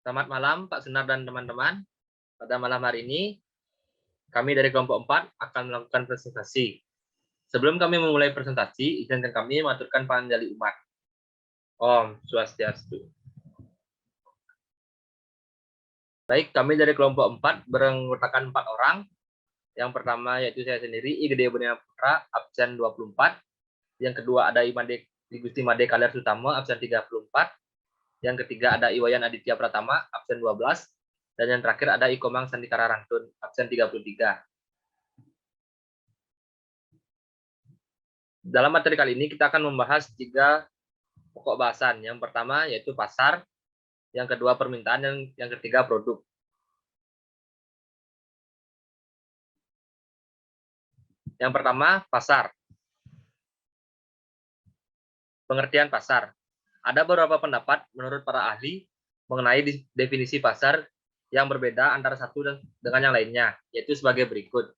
Selamat malam Pak Sunar dan teman-teman. Pada malam hari ini, kami dari kelompok 4 akan melakukan presentasi. Sebelum kami memulai presentasi, izinkan kami mengaturkan panjali umat. Om Swastiastu. Baik, kami dari kelompok 4 beranggotakan 4 orang. Yang pertama yaitu saya sendiri, I Gede Budiana Putra, absen 24. Yang kedua ada I Gusti Made Kaler Sutama, absen 34. Yang ketiga ada Iwayan Aditya Pratama, absen 12. Dan yang terakhir ada Ikomang Sandikara Rantun, absen 33. Dalam materi kali ini kita akan membahas 3 pokok bahasan. Yang pertama yaitu pasar, yang kedua permintaan, dan yang ketiga produk. Yang pertama, pasar. Pengertian pasar. Ada beberapa pendapat menurut para ahli mengenai definisi pasar yang berbeda antara satu dengan yang lainnya, yaitu sebagai berikut.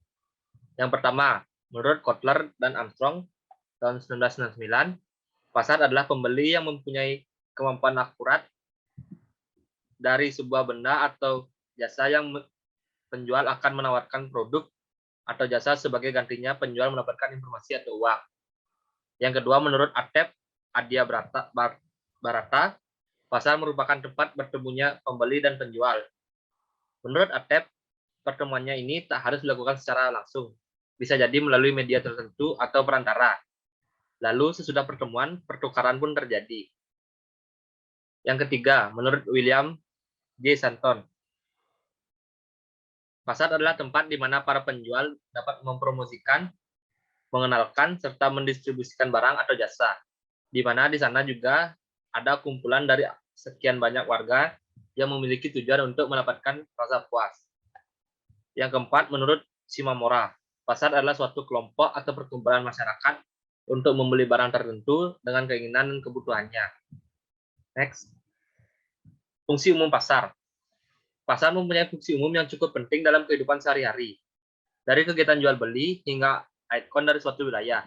Yang pertama, menurut Kotler dan Armstrong tahun 1999, pasar adalah pembeli yang mempunyai kemampuan akurat dari sebuah benda atau jasa yang penjual akan menawarkan produk atau jasa sebagai gantinya penjual mendapatkan informasi atau uang. Yang kedua, menurut Atep Adia Barata, pasar merupakan tempat bertemunya pembeli dan penjual. Menurut Atep, pertemuannya ini tak harus dilakukan secara langsung. Bisa jadi melalui media tertentu atau perantara. Lalu sesudah pertemuan, pertukaran pun terjadi. Yang ketiga, menurut William J. Santon, pasar adalah tempat di mana para penjual dapat mempromosikan, mengenalkan, serta mendistribusikan barang atau jasa. Di mana di sana juga ada kumpulan dari sekian banyak warga yang memiliki tujuan untuk mendapatkan rasa puas. Yang keempat, menurut Shimamura, pasar adalah suatu kelompok atau perkumpulan masyarakat untuk membeli barang tertentu dengan keinginan dan kebutuhannya. Next. Fungsi umum pasar. Pasar mempunyai fungsi umum yang cukup penting dalam kehidupan sehari-hari. Dari kegiatan jual beli hingga ikon dari suatu wilayah.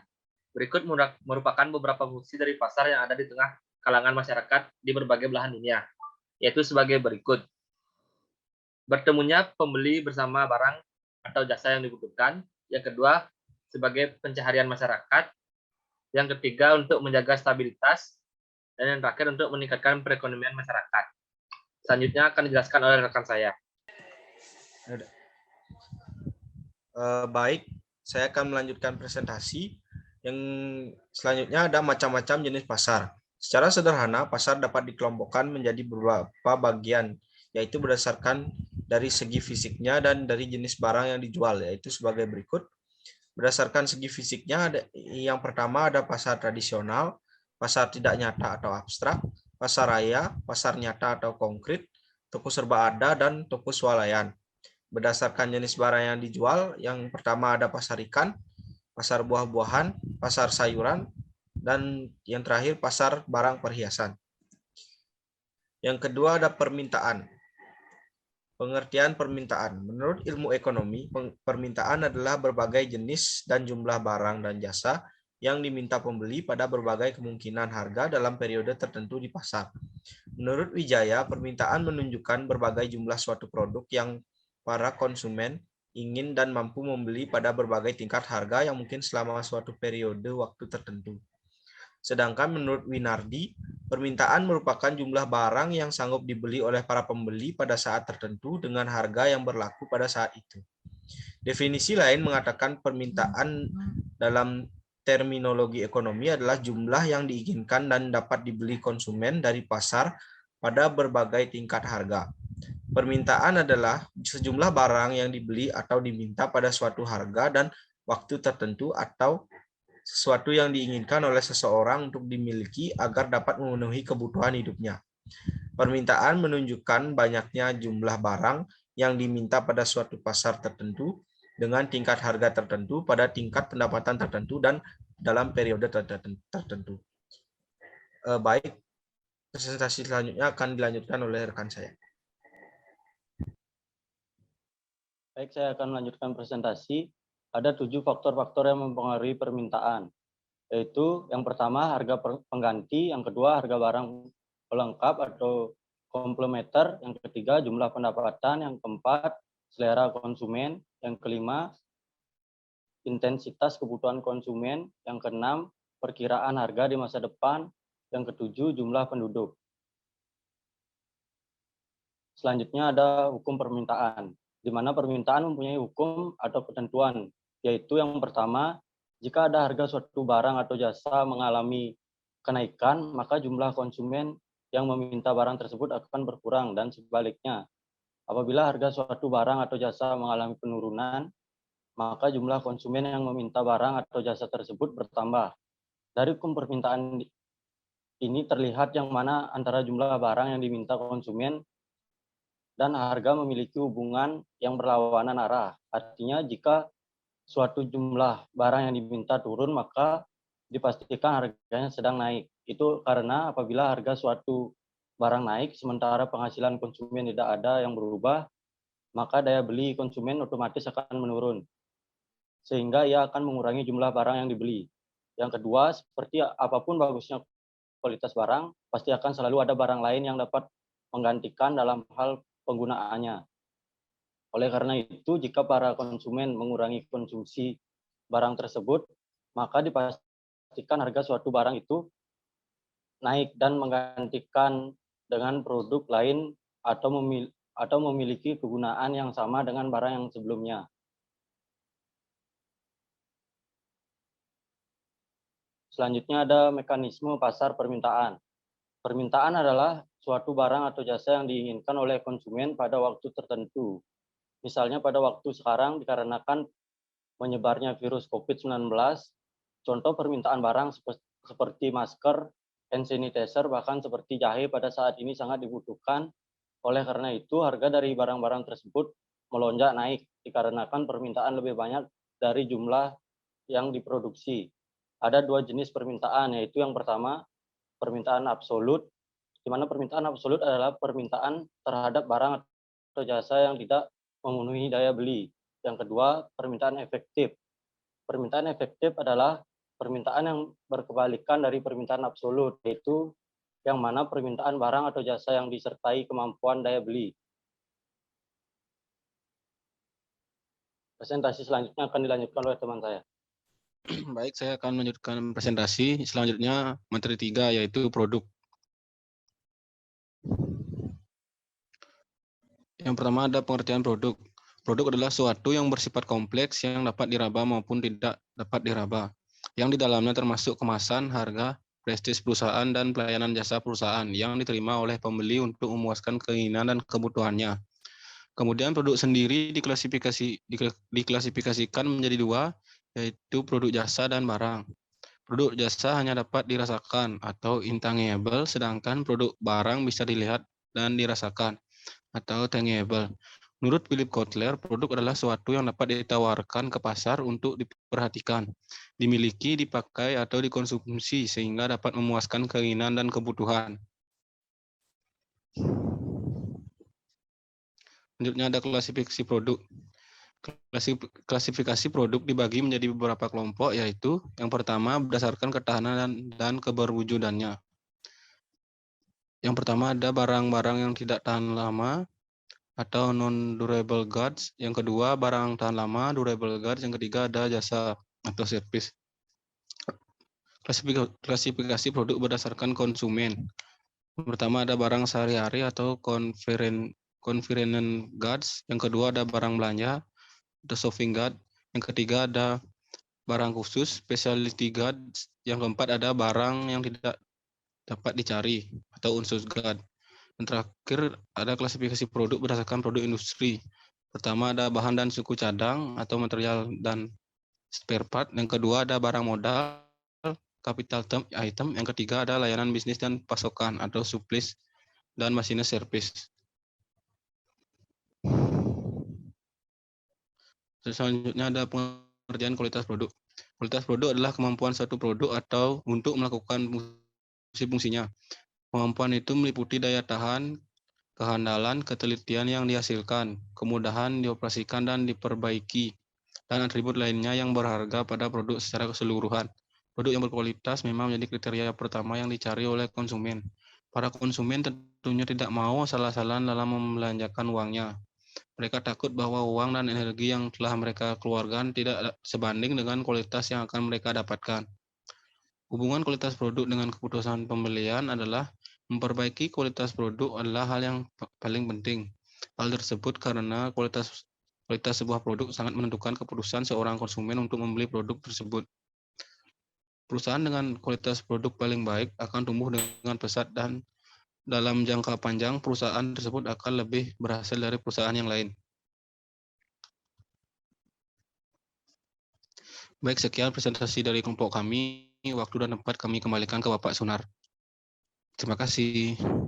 Berikut merupakan beberapa fungsi dari pasar yang ada di tengah kalangan masyarakat di berbagai belahan dunia, yaitu sebagai berikut. Bertemunya pembeli bersama barang atau jasa yang dibutuhkan. Yang kedua, sebagai pencaharian masyarakat. Yang ketiga, untuk menjaga stabilitas. Dan yang terakhir, untuk meningkatkan perekonomian masyarakat. Selanjutnya akan dijelaskan oleh rekan saya. Baik, saya akan melanjutkan presentasi. Yang selanjutnya ada macam-macam jenis pasar. Secara sederhana, pasar dapat dikelompokkan menjadi beberapa bagian, yaitu berdasarkan dari segi fisiknya dan dari jenis barang yang dijual, yaitu sebagai berikut. Berdasarkan segi fisiknya, yang pertama ada pasar tradisional, pasar tidak nyata atau abstrak, pasar raya, pasar nyata atau konkret, toko serba ada, dan toko swalayan. Berdasarkan jenis barang yang dijual, yang pertama ada pasar ikan, pasar buah-buahan, pasar sayuran, dan yang terakhir pasar barang perhiasan. Yang kedua ada permintaan. Pengertian permintaan. Menurut ilmu ekonomi, permintaan adalah berbagai jenis dan jumlah barang dan jasa yang diminta pembeli pada berbagai kemungkinan harga dalam periode tertentu di pasar. Menurut Wijaya, permintaan menunjukkan berbagai jumlah suatu produk yang para konsumen ingin dan mampu membeli pada berbagai tingkat harga yang mungkin selama suatu periode waktu tertentu. Sedangkan menurut Winardi, permintaan merupakan jumlah barang yang sanggup dibeli oleh para pembeli pada saat tertentu dengan harga yang berlaku pada saat itu. Definisi lain mengatakan permintaan dalam terminologi ekonomi adalah jumlah yang diinginkan dan dapat dibeli konsumen dari pasar pada berbagai tingkat harga. Permintaan adalah sejumlah barang yang dibeli atau diminta pada suatu harga dan waktu tertentu atau sesuatu yang diinginkan oleh seseorang untuk dimiliki agar dapat memenuhi kebutuhan hidupnya. Permintaan menunjukkan banyaknya jumlah barang yang diminta pada suatu pasar tertentu dengan tingkat harga tertentu pada tingkat pendapatan tertentu dan dalam periode tertentu. Baik, presentasi selanjutnya akan dilanjutkan oleh rekan saya. Baik, saya akan melanjutkan presentasi. Ada 7 faktor-faktor yang mempengaruhi permintaan, yaitu yang pertama harga pengganti, yang kedua harga barang pelengkap atau komplementer, yang ketiga jumlah pendapatan, yang keempat selera konsumen, yang kelima intensitas kebutuhan konsumen, yang keenam perkiraan harga di masa depan, yang ketujuh jumlah penduduk. Selanjutnya ada hukum permintaan, di mana permintaan mempunyai hukum atau ketentuan, yaitu yang pertama, jika ada harga suatu barang atau jasa mengalami kenaikan, maka jumlah konsumen yang meminta barang tersebut akan berkurang, dan sebaliknya. Apabila harga suatu barang atau jasa mengalami penurunan, maka jumlah konsumen yang meminta barang atau jasa tersebut bertambah. Dari hukum permintaan ini terlihat yang mana antara jumlah barang yang diminta konsumen dan harga memiliki hubungan yang berlawanan arah. Artinya jika suatu jumlah barang yang diminta turun, maka dipastikan harganya sedang naik. Itu karena apabila harga suatu barang naik, sementara penghasilan konsumen tidak ada yang berubah, maka daya beli konsumen otomatis akan menurun, sehingga ia akan mengurangi jumlah barang yang dibeli. Yang kedua, seperti apapun bagusnya kualitas barang, pasti akan selalu ada barang lain yang dapat menggantikan dalam hal penggunaannya. Oleh karena itu, jika para konsumen mengurangi konsumsi barang tersebut, maka dipastikan harga suatu barang itu naik dan menggantikan dengan produk lain atau memiliki kegunaan yang sama dengan barang yang sebelumnya. Selanjutnya ada mekanisme pasar permintaan. Permintaan adalah suatu barang atau jasa yang diinginkan oleh konsumen pada waktu tertentu. Misalnya pada waktu sekarang dikarenakan menyebarnya virus COVID-19, contoh permintaan barang seperti masker, hand sanitizer, bahkan seperti jahe pada saat ini sangat dibutuhkan. Oleh karena itu, harga dari barang-barang tersebut melonjak naik dikarenakan permintaan lebih banyak dari jumlah yang diproduksi. Ada dua jenis permintaan, yaitu yang pertama, permintaan absolut, di mana permintaan absolut adalah permintaan terhadap barang atau jasa yang tidak memenuhi daya beli. Yang kedua, permintaan efektif. Permintaan efektif adalah permintaan yang berkebalikan dari permintaan absolut, yaitu yang mana permintaan barang atau jasa yang disertai kemampuan daya beli. Presentasi selanjutnya akan dilanjutkan oleh teman saya. Baik, saya akan melanjutkan presentasi. Selanjutnya materi 3, yaitu produk. Yang pertama ada pengertian produk. Produk adalah suatu yang bersifat kompleks yang dapat diraba maupun tidak dapat diraba, yang di dalamnya termasuk kemasan, harga, prestis perusahaan, dan pelayanan jasa perusahaan yang diterima oleh pembeli untuk memuaskan keinginan dan kebutuhannya. Kemudian produk sendiri diklasifikasikan menjadi dua, yaitu produk jasa dan barang. Produk jasa hanya dapat dirasakan atau intangible, sedangkan produk barang bisa dilihat dan dirasakan atau tangible. Menurut Philip Kotler, produk adalah suatu yang dapat ditawarkan ke pasar untuk diperhatikan, dimiliki, dipakai, atau dikonsumsi sehingga dapat memuaskan keinginan dan kebutuhan. Selanjutnya ada klasifikasi produk. Klasifikasi produk dibagi menjadi beberapa kelompok, yaitu yang pertama berdasarkan ketahanan dan keberwujudannya. Yang pertama ada barang-barang yang tidak tahan lama atau non-durable goods. Yang kedua barang tahan lama, durable goods. Yang ketiga ada jasa atau service. Klasifikasi produk berdasarkan konsumen. Yang pertama ada barang sehari-hari atau convenient goods. Yang kedua ada barang belanja, the shopping goods. Yang ketiga ada barang khusus, specialty goods. Yang keempat ada barang yang tidak dapat dicari atau unsur goods. Yang terakhir ada klasifikasi produk berdasarkan produk industri. Pertama ada bahan dan suku cadang atau material dan spare part. Yang kedua ada barang modal, capital item. Yang ketiga ada layanan bisnis dan pasokan atau supplies dan machine service. Selanjutnya ada pengertian kualitas produk. Kualitas produk adalah kemampuan suatu produk atau untuk melakukan fungsi-fungsinya. Kemampuan itu meliputi daya tahan, kehandalan, ketelitian yang dihasilkan, kemudahan dioperasikan dan diperbaiki, dan atribut lainnya yang berharga pada produk secara keseluruhan. Produk yang berkualitas memang menjadi kriteria pertama yang dicari oleh konsumen. Para konsumen tentunya tidak mau salah-salah dalam membelanjakan uangnya. Mereka takut bahwa uang dan energi yang telah mereka keluarkan tidak sebanding dengan kualitas yang akan mereka dapatkan. Hubungan kualitas produk dengan keputusan pembelian adalah memperbaiki kualitas produk adalah hal yang paling penting. Hal tersebut karena kualitas sebuah produk sangat menentukan keputusan seorang konsumen untuk membeli produk tersebut. Perusahaan dengan kualitas produk paling baik akan tumbuh dengan pesat dan dalam jangka panjang perusahaan tersebut akan lebih berhasil dari perusahaan yang lain. Baik, sekian presentasi dari kelompok kami. Waktu dan tempat kami kembalikan ke Bapak Sunar. Terima kasih.